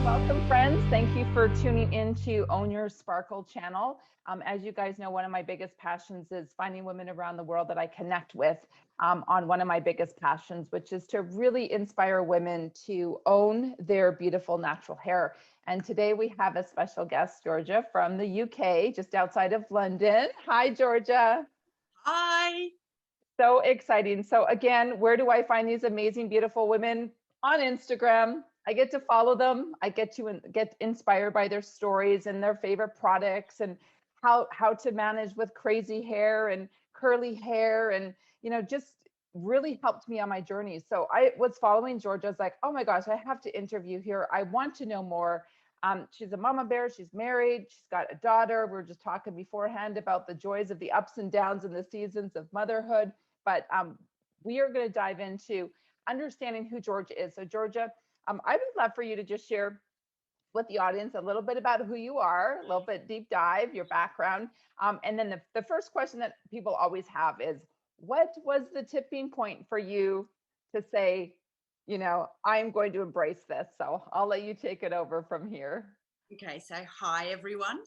Welcome, friends. Thank you for tuning in to Own Your Sparkle channel. As you guys know, one of my biggest passions is finding women around the world that I connect with on one of my biggest passions, which is to really inspire women to own their beautiful natural hair. And today we have a special guest, Georgia, from the UK, just outside of London. Hi, Georgia. Hi. So exciting. So again, where do I find these amazing, beautiful women? On Instagram. I get to follow them. I get to get inspired by their stories and their favorite products and how to manage with crazy hair and curly hair, and just really helped me on my journey. So I was following Georgia. I was like, oh my gosh, I have to interview her. I want to know more. She's a mama bear. She's married. She's got a daughter. We were just talking beforehand about the joys of the ups and downs and the seasons of motherhood. But we are going to dive into understanding who Georgia is. So Georgia, I would love for you to just share with the audience a little bit about who you are, a little bit deep dive, your background. And then the first question that people always have is, what was the tipping point for you to say, I'm going to embrace this? So I'll let you take it over from here. Okay, so hi everyone.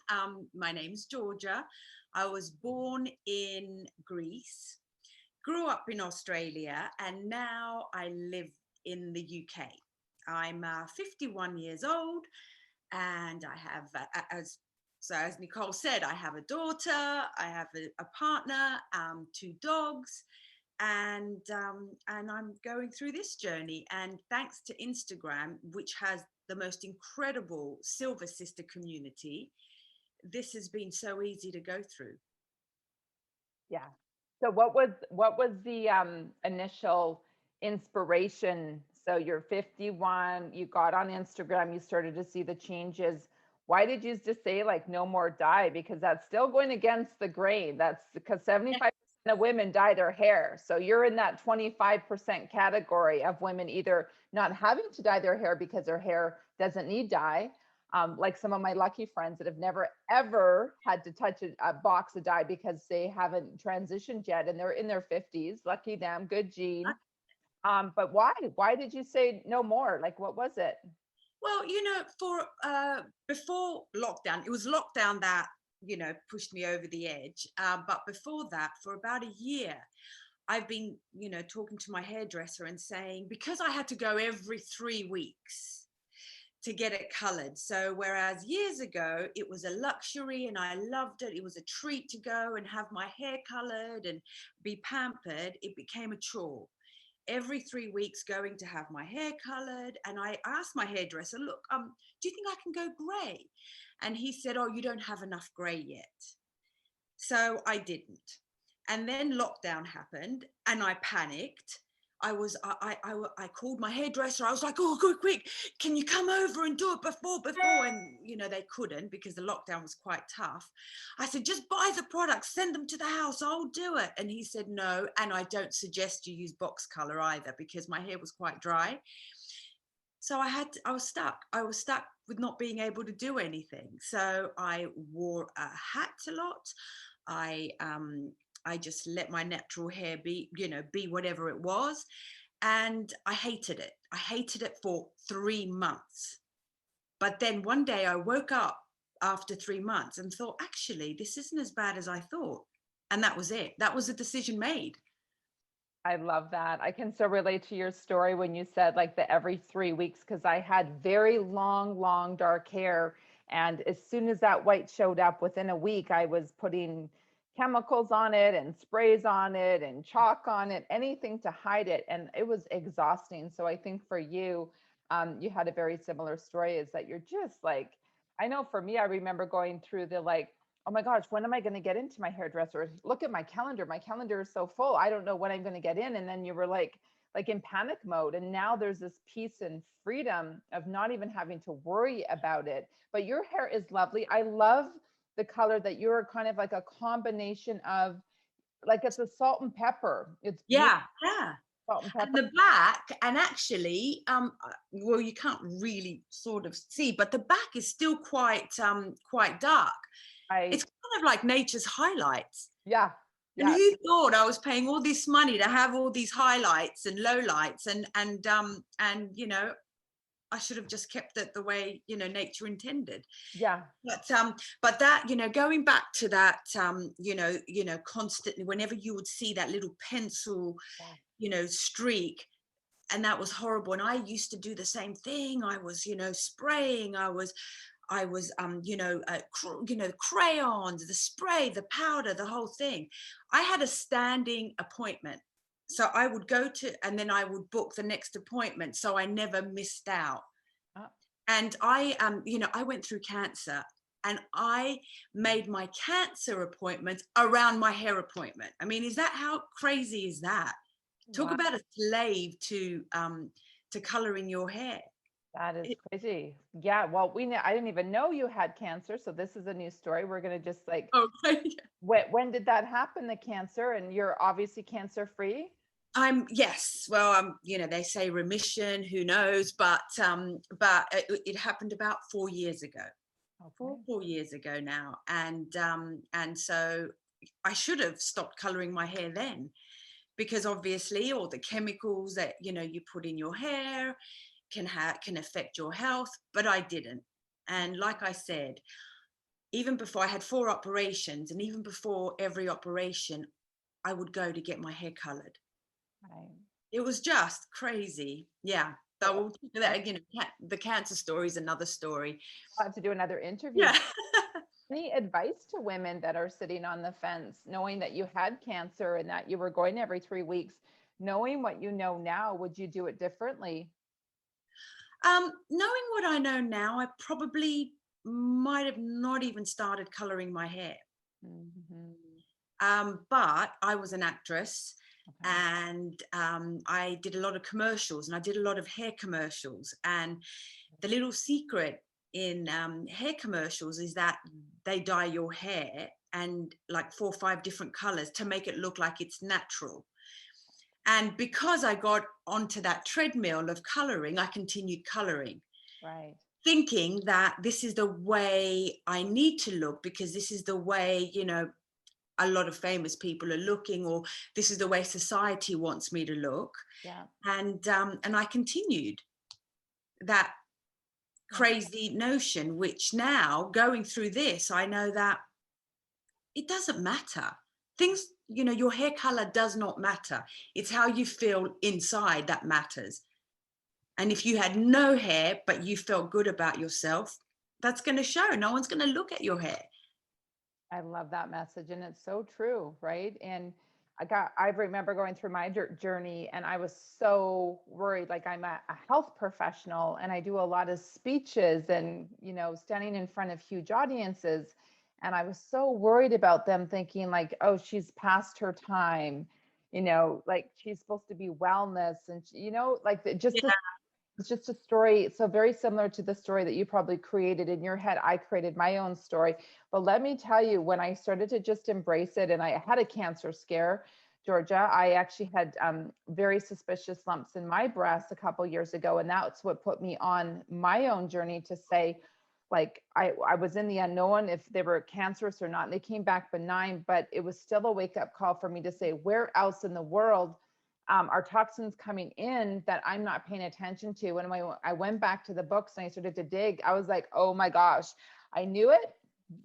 My name's Georgia. I was born in Greece, grew up in Australia, and now I live in the UK. I'm 51 years old, and I have, as Nicole said, I have a daughter, I have a partner, 2 dogs, and I'm going through this journey. And thanks to Instagram, which has the most incredible Silver Sister community, this has been so easy to go through. Yeah. So what was the initial inspiration? So you're 51, you got on Instagram, you started to see the changes. Why did you just say like no more dye? Because that's still going against the grain. That's because 75% of women dye their hair. So you're in that 25% category of women either not having to dye their hair because their hair doesn't need dye. Like some of my lucky friends that have never ever had to touch a box of dye because they haven't transitioned yet and they're in their 50s. Lucky them, good gene. But why did you say no more? Like, what was it? Well, for before lockdown, it was lockdown that pushed me over the edge. But before that, for about a year, I've been talking to my hairdresser and saying, because I had to go every 3 weeks to get it colored. So whereas years ago it was a luxury and I loved it, it was a treat to go and have my hair colored and be pampered, it became a chore. Every 3 weeks going to have my hair colored. And I asked my hairdresser, look, do you think I can go gray? And he said, oh, you don't have enough gray yet. So I didn't. And then lockdown happened and I panicked. I called my hairdresser. I was like, oh, quick, can you come over and do it before? And, they couldn't because the lockdown was quite tough. I said, just buy the products, send them to the house. I'll do it. And he said, no. And I don't suggest you use box color either because my hair was quite dry. So I was stuck. I was stuck with not being able to do anything. So I wore a hat a lot. I just let my natural hair be whatever it was. And I hated it. I hated it for 3 months. But then one day I woke up after 3 months and thought, actually, this isn't as bad as I thought. And that was it. That was a decision made. I love that. I can so relate to your story when you said like the every 3 weeks, because I had very long, dark hair. And as soon as that white showed up within a week, I was putting chemicals on it and sprays on it and chalk on it, anything to hide it. And it was exhausting. So I think for you, you had a very similar story, is that you're just like, I know for me, I remember going through the like, oh my gosh, when am I going to get into my hairdresser? Look at my calendar. My calendar is so full. I don't know when I'm going to get in. And then you were like in panic mode. And now there's this peace and freedom of not even having to worry about it. But your hair is lovely. I love the color that you're kind of like a combination of, like it's a salt and pepper. It's yeah. Salt and pepper. And the back, and actually, well, you can't really sort of see, but the back is still quite dark. It's kind of like nature's highlights. Yeah. And who thought I was paying all this money to have all these highlights and lowlights and I should have just kept it the way, you know, nature intended. Yeah. But that, you know, going back to that, constantly, whenever you would see that little pencil, Yeah. you know, streak, and that was horrible. And I used to do the same thing. I was, you know, spraying. Crayons, the spray, the powder, the whole thing. I had a standing appointment. So I would go to, and then I would book the next appointment. So I never missed out. Uh, And I went through cancer, and I made my cancer appointments around my hair appointment. I mean, is that, how crazy is that? Talk wow. about a slave to coloring your hair. That is crazy. Yeah. Well, I didn't even know you had cancer. So this is a new story. We're going to just like, Okay. when did that happen, the cancer? And you're obviously cancer free. Yes. Well, they say remission, who knows, but it happened about 4 years ago. Okay. 4 years ago now. And so I should have stopped coloring my hair then, because obviously all the chemicals that, you put in your hair can affect your health, but I didn't. And like I said, even before, I had 4 operations, and even before every operation, I would go to get my hair colored. Right. It was just crazy. Yeah. So we'll talk about that, the cancer story is another story. I'll have to do another interview. Yeah. Any advice to women that are sitting on the fence, knowing that you had cancer and that you were going every 3 weeks, knowing what you know now, would you do it differently? Knowing what I know now, I probably might have not even started coloring my hair. Mhm. But I was an actress, Okay. and I did a lot of commercials, and I did a lot of hair commercials. And the little secret in hair commercials is that they dye your hair and like 4 or 5 different colors to make it look like it's natural. And because I got onto that treadmill of coloring, I continued coloring, Right. thinking that this is the way I need to look, because this is the way, a lot of famous people are looking, or this is the way society wants me to look. Yeah. And I continued that crazy notion, which now, going through this, I know that it doesn't matter. Things, your hair color does not matter. It's how you feel inside that matters. And if you had no hair, but you felt good about yourself, that's going to show. No one's going to look at your hair. I love that message. And it's so true. Right. And I remember going through my journey, and I was so worried. Like, I'm a health professional and I do a lot of speeches and, standing in front of huge audiences. And I was so worried about them thinking like, oh, she's past her time, like she's supposed to be wellness. And, like it's just a story. So very similar to the story that you probably created in your head. I created my own story. But let me tell you, when I started to just embrace it, and I had a cancer scare, Georgia, I actually had very suspicious lumps in my breast a couple years ago. And that's what put me on my own journey to say, like, I was in the unknown if they were cancerous or not. And they came back benign, but it was still a wake up call for me to say, where else in the world are toxins coming in that I'm not paying attention to? And when I went back to the books and I started to dig, I was like, oh my gosh, I knew it,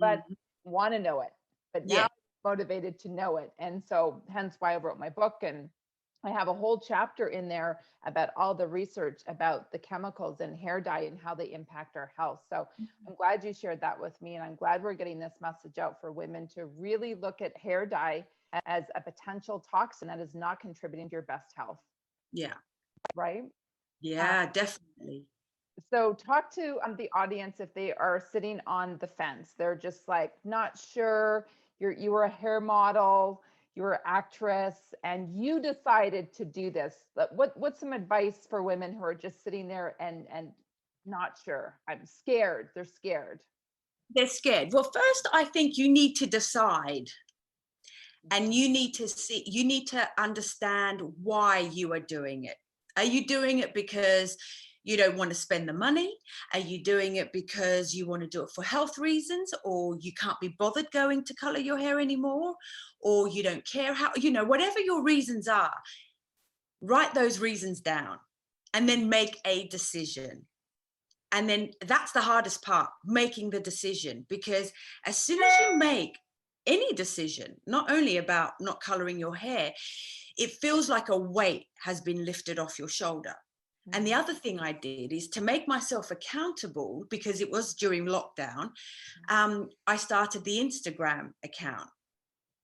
but want to know it. But now Yeah. I'm motivated to know it. And so hence why I wrote my book. And I have a whole chapter in there about all the research about the chemicals in hair dye and how they impact our health. So I'm glad you shared that with me. And I'm glad we're getting this message out for women to really look at hair dye as a potential toxin that is not contributing to your best health. Yeah. Right. Yeah, definitely. So talk to the audience if they are sitting on the fence. They're just like not sure. You were a hair model, you were an actress, and you decided to do this. What's some advice for women who are just sitting there and not sure? I'm scared. They're scared. They're scared. Well, first, I think you need to decide, and you need to understand why you are doing it. Are you doing it because you don't want to spend the money? Are you doing it because you want to do it for health reasons, or you can't be bothered going to color your hair anymore, or you don't care how, whatever your reasons are, write those reasons down and then make a decision. And then that's the hardest part, making the decision, because as soon as you make any decision, not only about not coloring your hair, it feels like a weight has been lifted off your shoulder. And the other thing I did is to make myself accountable, because it was during lockdown. I started the Instagram account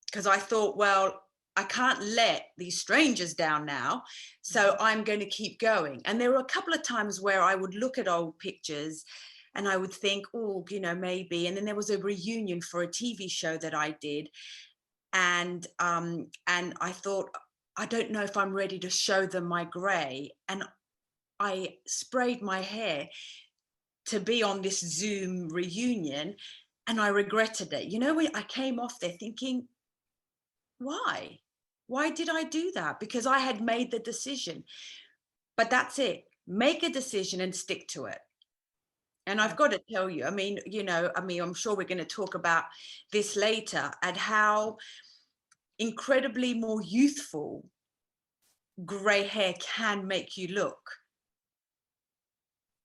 because I thought, well, I can't let these strangers down now. So I'm going to keep going. And there were a couple of times where I would look at old pictures and I would think, oh, you know, maybe. And then there was a reunion for a TV show that I did. And I thought, I don't know if I'm ready to show them my gray. And I sprayed my hair to be on this Zoom reunion, and I regretted it. You know, when I came off there thinking, why did I do that? Because I had made the decision. But that's it, make a decision and stick to it. And I've got to tell you, I mean, you know, I'm sure we're going to talk about this later, and how incredibly more youthful gray hair can make you look,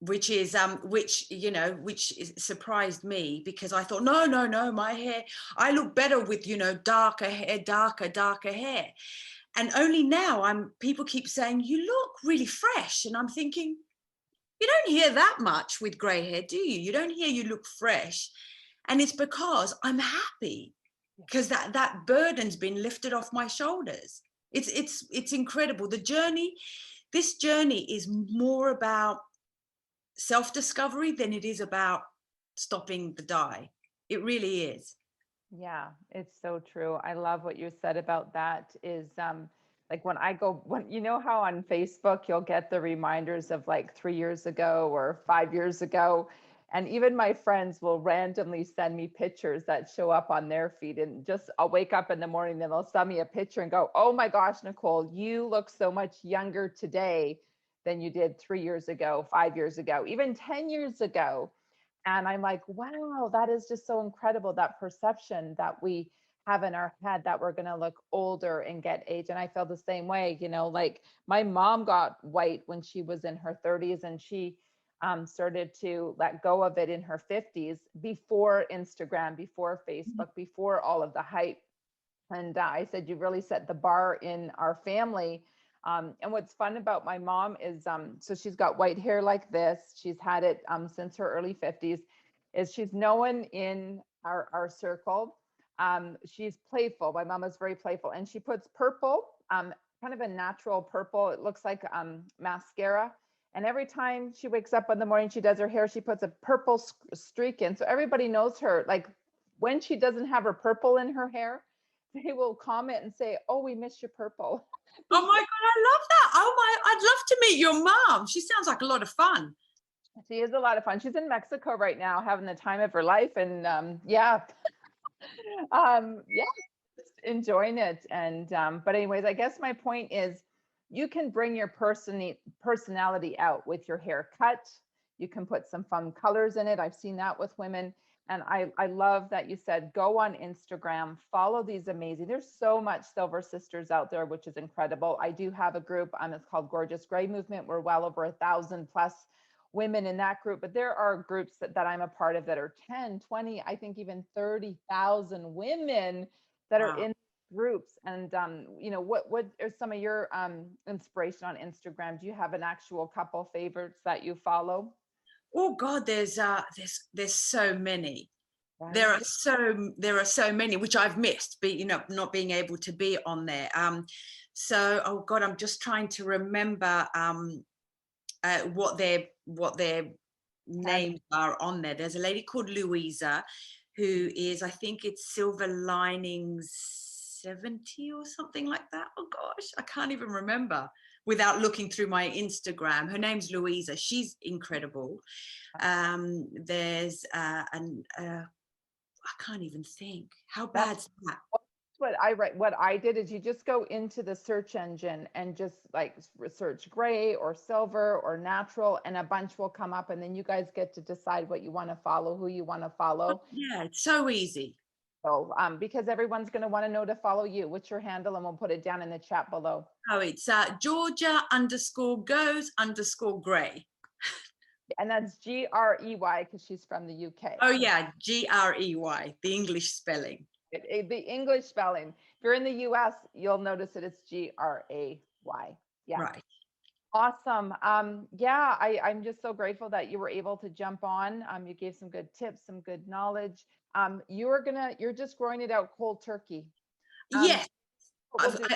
which surprised me, because I thought, no, my hair, I look better with, you know, darker hair. And only now people keep saying, you look really fresh. And I'm thinking, you don't hear that much with gray hair, do you? You don't hear you look fresh. And it's because I'm happy, because that burden's been lifted off my shoulders. It's incredible. This journey is more about self-discovery than it is about stopping the dye. It really is. Yeah, it's so true. I love what you said about that. Is like when you know how on Facebook you'll get the reminders of like 3 years ago or 5 years ago, and even my friends will randomly send me pictures that show up on their feed, and just I'll wake up in the morning, then they'll send me a picture and go, oh my gosh, Nicole, you look so much younger today than you did 3 years ago, 5 years ago, even 10 years ago. And I'm like, wow, that is just so incredible, that perception that we have in our head that we're going to look older and get age. And I feel the same way, you know, like my mom got white when she was in her 30s, and she started to let go of it in her 50s, before Instagram, before Facebook, before all of the hype. And I said, you really set the bar in our family. And what's fun about my mom is, so she's got white hair like this. She's had it since her early 50s. Is she's known in our circle. She's playful. My mom is very playful, and she puts purple, kind of a natural purple. It looks like mascara. And every time she wakes up in the morning, she does her hair, she puts a purple streak in. So everybody knows her. Like when she doesn't have her purple in her hair, they will comment and say, oh, we miss your purple. Oh my God, I love that. Oh my, I'd love to meet your mom. She sounds like a lot of fun. She is a lot of fun. She's in Mexico right now, having the time of her life. And yeah, just enjoying it. And, but anyways, I guess my point is, you can bring your personality out with your haircut. You can put some fun colors in it. I've seen that with women. And I love that you said, go on Instagram, follow these amazing, there's so much Silver Sisters out there, which is incredible. I do have a group, it's called Gorgeous Gray Movement. We're well over 1,000 plus women in that group, but there are groups that I'm a part of that are 10, 20, I think even 30,000 women that are in groups. And you know, what are some of your inspiration on Instagram? Do you have an actual couple favorites that you follow? Oh God, there's so many. Right. There are so many which I've missed, not being able to be on there. So oh God, I'm just trying to remember what their names are on there. There's a lady called Louisa, who is, I think it's Silver Linings 70 or something like that. Oh gosh, I can't even remember without looking through my Instagram. Her name's Louisa. She's incredible. There's I can't even think. How bad's that? What I did is, you just go into the search engine and just like search gray or silver or natural, and a bunch will come up, and then you guys get to decide what you want to follow, who you want to follow. Yeah, it's so easy. So because everyone's going to want to know to follow you. What's your handle? And we'll put it down in the chat below. Oh, it's Georgia _goes_gray. And that's Grey, because she's from the UK. Oh yeah, Grey, the English spelling. The English spelling. If you're in the US, you'll notice that it's Gray. Yeah. Right. Awesome. Yeah, I'm just so grateful that you were able to jump on. You gave some good tips, some good knowledge. You're just growing it out cold turkey. Yes. What we'll do,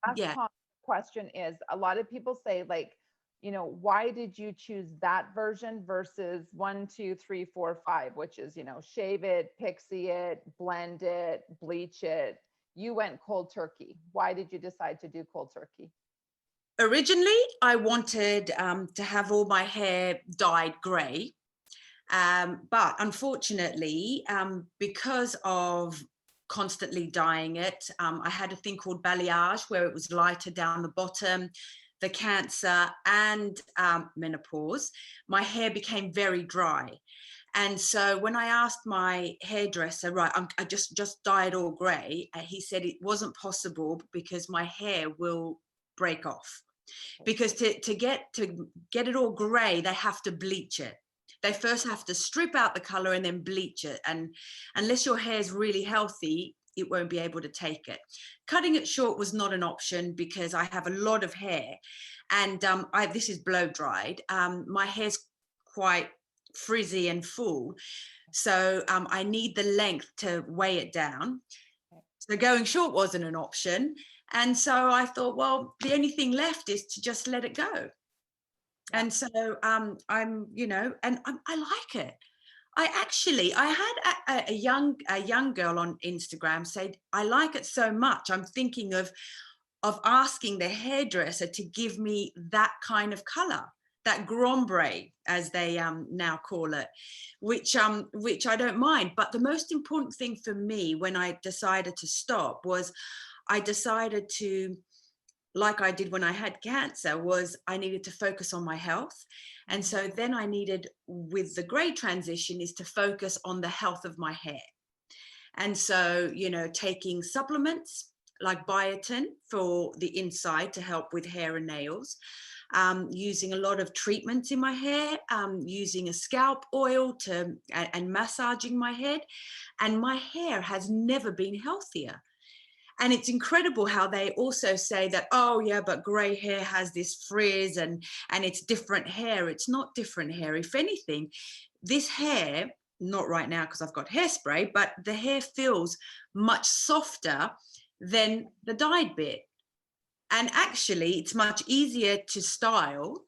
last Yeah. question is, a lot of people say, like, why did you choose that version versus 1, 2, 3, 4, 5, which is, shave it, pixie it, blend it, bleach it. You went cold turkey. Why did you decide to do cold turkey? Originally, I wanted to have all my hair dyed grey. But unfortunately, because of constantly dyeing it, I had a thing called balayage where it was lighter down the bottom, the cancer and menopause. My hair became very dry. And so when I asked my hairdresser, right, I just dye it all grey, he said it wasn't possible because my hair will break off. Because to get it all grey, they have to bleach it. They first have to strip out the color and then bleach it. And unless your hair is really healthy, it won't be able to take it. Cutting it short was not an option because I have a lot of hair, and this is blow dried. My hair's quite frizzy and full, so I need the length to weigh it down. So going short wasn't an option. And so I thought, well, the only thing left is to just let it go. And so I like it. I had a young girl on Instagram say, I like it so much. I'm thinking of asking the hairdresser to give me that kind of color, that grombre, as they now call it, which I don't mind. But the most important thing for me when I decided to stop was I decided to, like I did when I had cancer, was I needed to focus on my health. And so then I needed, with the grey transition, is to focus on the health of my hair. And so, taking supplements like biotin for the inside to help with hair and nails, using a lot of treatments in my hair, using a scalp oil and massaging my head. And my hair has never been healthier. And it's incredible how they also say that, oh yeah, but grey hair has this frizz and it's different hair. It's not different hair. If anything, this hair, not right now because I've got hairspray, but the hair feels much softer than the dyed bit. And actually, it's much easier to style.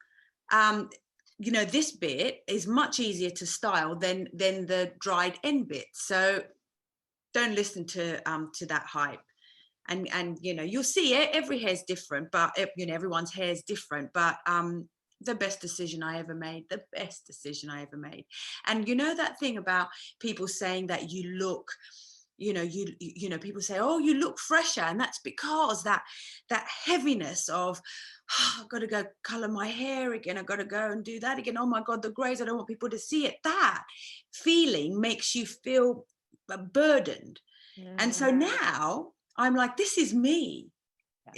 This bit is much easier to style than the dried end bit. So don't listen to that hype. And you'll see every hair is different, but everyone's hair is different. But the best decision I ever made. And that thing about people saying that you look, people say, oh, you look fresher, and that's because that heaviness of, oh, I've got to go color my hair again, I've got to go and do that again, oh my God, the grays, I don't want people to see it. That feeling makes you feel burdened. And so now I'm like, this is me.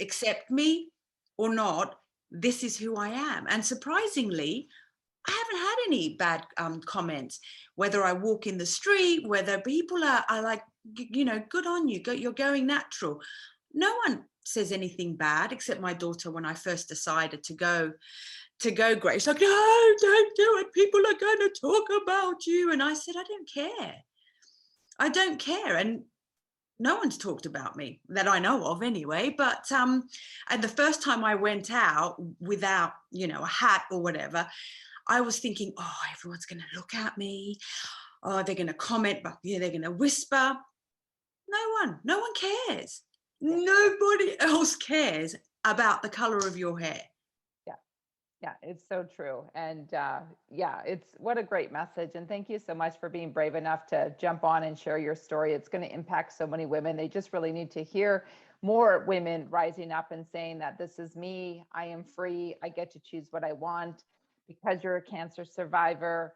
Accept me or not, this is who I am. And surprisingly, I haven't had any bad comments, whether I walk in the street, whether people are like, good on you, you're going natural. No one says anything bad, except my daughter when I first decided to go grey. She's like, no, don't do it. People are going to talk about you. And I said, I don't care. And no one's talked about me that I know of anyway. But and the first time I went out without, a hat or whatever, I was thinking, oh, everyone's going to look at me. Oh, they're going to comment, but they're going to whisper. No one cares. Nobody else cares about the color of your hair. Yeah, it's so true. And it's what a great message. And thank you so much for being brave enough to jump on and share your story. It's going to impact so many women. They just really need to hear more women rising up and saying that this is me. I am free. I get to choose what I want. Because you're a cancer survivor,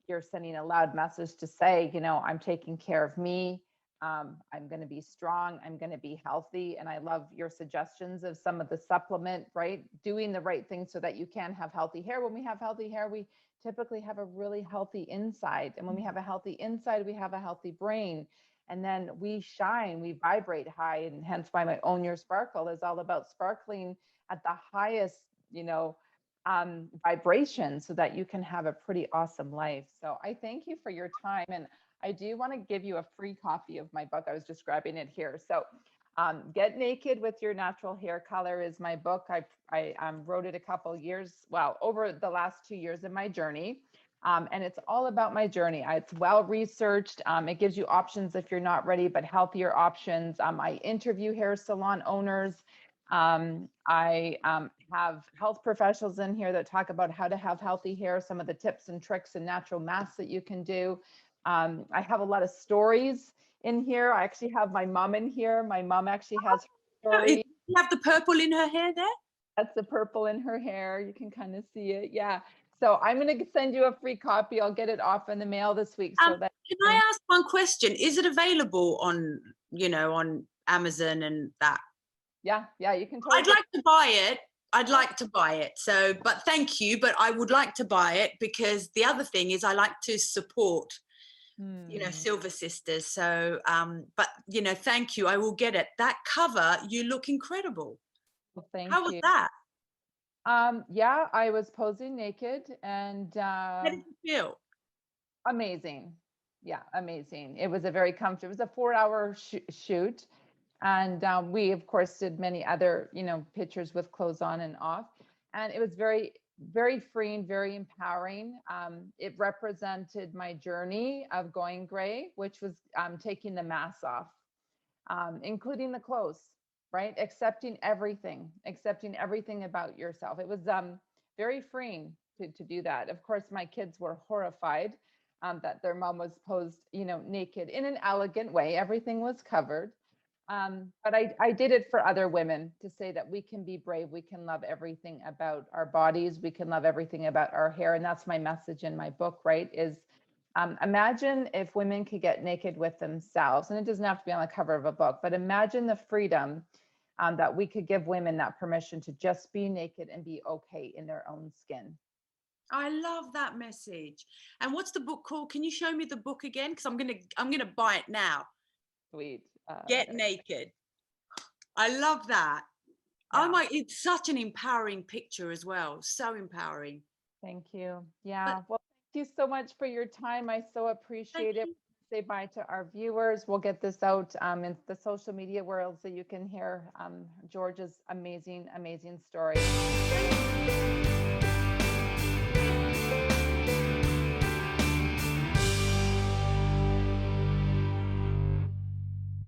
you're sending a loud message to say, I'm taking care of me. I'm going to be strong. I'm going to be healthy. And I love your suggestions of some of the supplement, right? Doing the right thing so that you can have healthy hair. When we have healthy hair, we typically have a really healthy inside. And when we have a healthy inside, we have a healthy brain. And then we shine, we vibrate high. And hence why my Own Your Sparkle is all about sparkling at the highest, vibration so that you can have a pretty awesome life. So I thank you for your time. And I do want to give you a free copy of my book. I was just grabbing it here. So Get Naked with Your Natural Hair Color is my book. I wrote it a couple years, over the last 2 years of my journey. And it's all about my journey. It's well researched. It gives you options if you're not ready, but healthier options. I interview hair salon owners. I have health professionals in here that talk about how to have healthy hair, some of the tips and tricks and natural masks that you can do. I have a lot of stories in here. I actually have my mom in here. My mom actually has her story. You have the purple in her hair there? That's the purple in her hair. You can kind of see it. Yeah. So I'm going to send you a free copy. I'll get it off in the mail this week. So that can I ask one question? Is it available on, on Amazon and that? Yeah, you can totally. I'd like to buy it. I'd like to buy it. So, but thank you. But I would like to buy it because the other thing is I like to support, Silver Sisters. So, but, thank you. I will get it. That cover, you look incredible. Well, thank How was you. that? Yeah, I was posing naked and How did you feel? amazing. Yeah, amazing. It was a very comfortable, it was a 4-hour shoot. And we, of course, did many other, pictures with clothes on and off. And it was very, very freeing, very empowering. It represented my journey of going gray, which was taking the mask off, including the clothes, right? Accepting everything about yourself. It was very freeing to do that. Of course, my kids were horrified that their mom was posed, naked in an elegant way. Everything was covered. But I did it for other women to say that we can be brave. We can love everything about our bodies. We can love everything about our hair. And that's my message in my book, right? Is imagine if women could get naked with themselves, and it doesn't have to be on the cover of a book, but imagine the freedom that we could give women that permission to just be naked and be okay in their own skin. I love that message. And what's the book called? Can you show me the book again? Because I'm gonna buy it now. Sweet. Get Naked. I love that. Yeah. It's such an empowering picture as well. So empowering. Thank you. Yeah. Well, thank you so much for your time. I so appreciate it. Say bye to our viewers. We'll get this out in the social media world so you can hear Georgia's amazing, amazing story.